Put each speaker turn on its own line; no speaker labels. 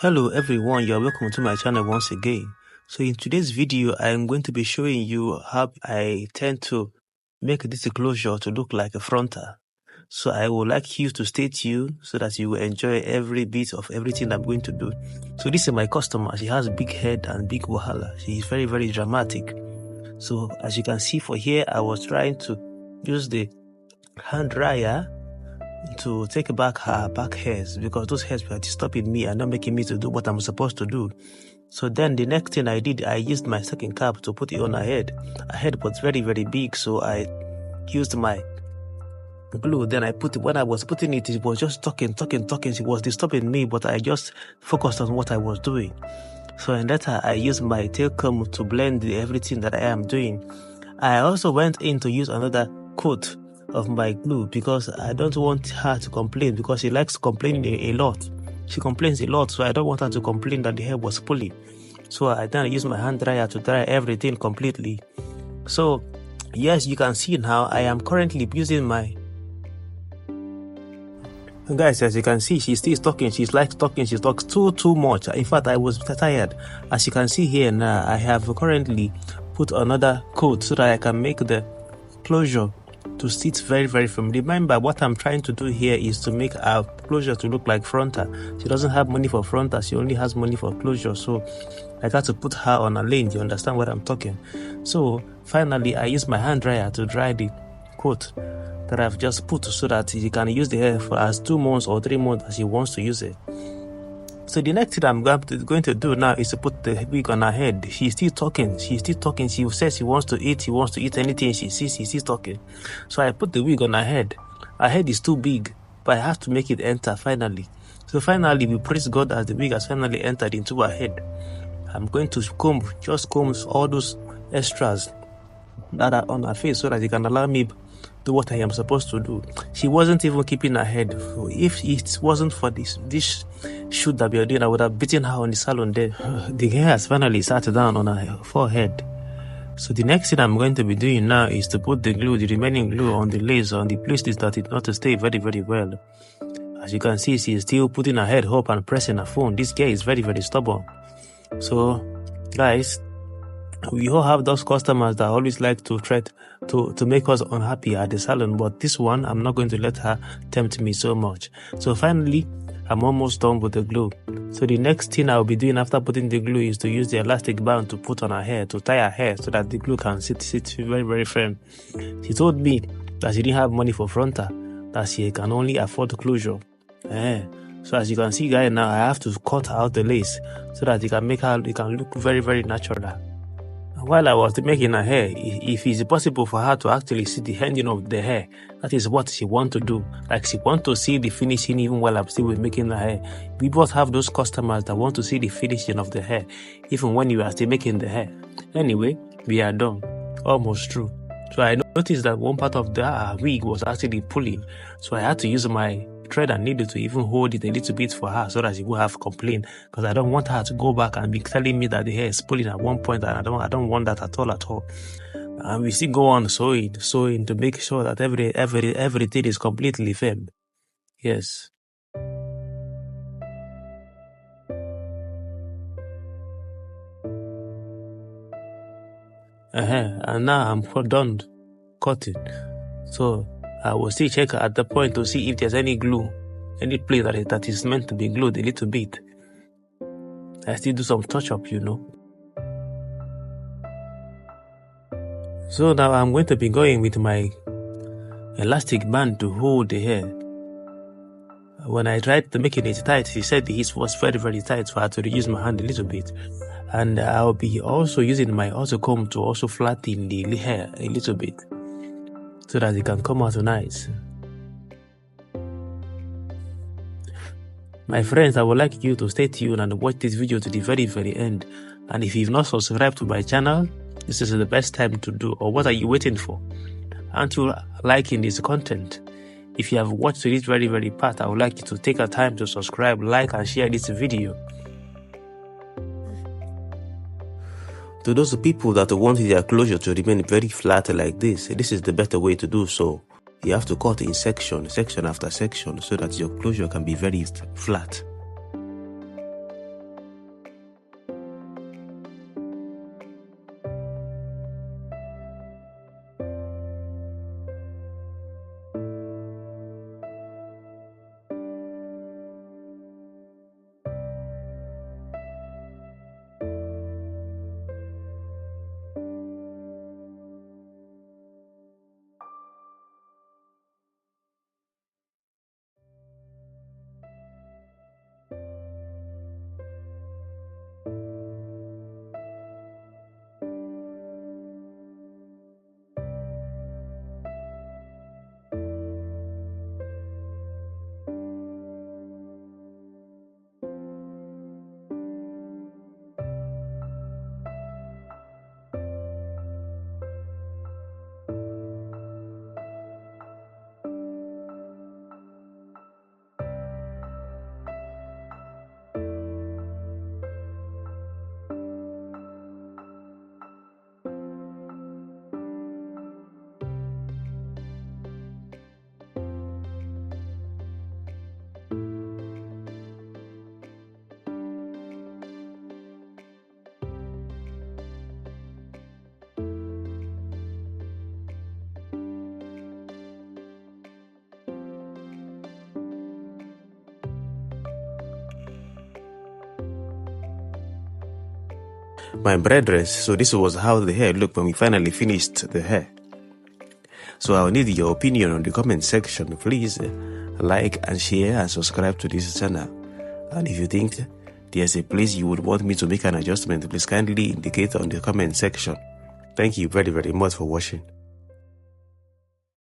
Hello everyone, you're welcome to my channel once again. So in today's video, I'm going to be showing you how I tend to make this closure to look like a frontal. So I would like you to stay tuned so that you will enjoy every bit of everything I'm going to do. So this is my customer. She has big head and big wahala. She is very, very dramatic. So as you can see for here, I was trying to use the hand dryer to take back her back hairs because those hairs were disturbing me and not making me to do what I'm supposed to do. So then the next thing I did, I used my second cap to put it on her head. Her head was very, very big, so I used my glue. Then I put it, when I was putting it, it was just talking. She was disturbing me, but I just focused on what I was doing. So in later, I used my tail comb to blend everything that I am doing. I also went in to use another coat of my glue because I don't want her to complain because she likes complaining a lot. She complains a lot, so I don't want her to complain that the hair was pulling. So I then use my hand dryer to dry everything completely. So yes, you can see now I am currently using my... Guys, as you can see, she's still talking. She's like talking. She talks too much. In fact, I was tired. As you can see here now, I have currently put another coat so that I can make the closure to sit very, very firm. Remember, what I'm trying to do here is to make our closure to look like frontal. She doesn't have money for frontal. She only has money for closure. So I got to put her on a lane. You understand what I'm talking? So finally, I use my hand dryer to dry the coat that I've just put so that you can use the hair for as 2 months or 3 months as she wants to use it. So the next thing I'm going to do now is to put the wig on her head. She's still talking. She says she wants to eat. She wants to eat anything she sees. She's still talking. So I put the wig on her head. Her head is too big, but I have to make it enter finally. So finally, we praise God as the wig has finally entered into her head. I'm going to comb all those extras that are on her face so that it can allow me do what I am supposed to do. She wasn't even keeping her head. If it wasn't for this shoot that we are doing, I would have beaten her on the salon there. The hair has finally sat down on her forehead. So the next thing I'm going to be doing now is to put the remaining glue on the lace, on the places that it not to stay very, very well. As you can see, she is still putting her head up and pressing her phone. This girl is very, very stubborn. So, guys, we all have those customers that always like to try to make us unhappy at the salon, but this one, I'm not going to let her tempt me so much. So finally, I'm almost done with the glue. So the next thing I'll be doing after putting the glue is to use the elastic band to put on her hair, to tie her hair so that the glue can sit very, very firm. She told me that she didn't have money for frontal, that she can only afford closure. So as you can see, guys, now I have to cut out the lace so that it can look very, very natural. While I was making her hair, if it's possible for her to actually see the ending of the hair, that is what she wants to do. Like she wants to see the finishing even while I'm still making the hair. We both have those customers that want to see the finishing of the hair, even when you are still making the hair. Anyway, we are done. Almost through. So I noticed that one part of the wig was actually pulling. So I had to use my thread and needle to even hold it a little bit for her so that she won't have complaint, because I don't want her to go back and be telling me that the hair is pulling at one point, and I don't want that at all. And we still go on sewing to make sure that everything is completely firm. Yes. And now I'm done cutting. So I will still check at the point to see if there's any glue, any place that is meant to be glued a little bit. I still do some touch-up, you know. So now I'm going to be going with my elastic band to hold the hair. When I tried to make it tight, she said it was very, very tight, so I had to reuse my hand a little bit. And I'll be also using my auto comb to also flatten the hair a little bit, so that it can come out nice. My friends, I would like you to stay tuned and watch this video to the very, very end. And if you've not subscribed to my channel, this is the best time to do. Or what are you waiting for? Aren't you liking this content? If you have watched to this very, very part, I would like you to take a time to subscribe, like, and share this video. To those people that want their closure to remain very flat like this is the better way to do so. You have to cut in section after section, so that your closure can be very flat. my brethren. So this was how the hair looked when we finally finished the hair. So I'll need your opinion on the comment section. Please like and share and subscribe to this channel. And if you think there's a place you would want me to make an adjustment, please kindly indicate on the comment section. Thank you very, very much for watching.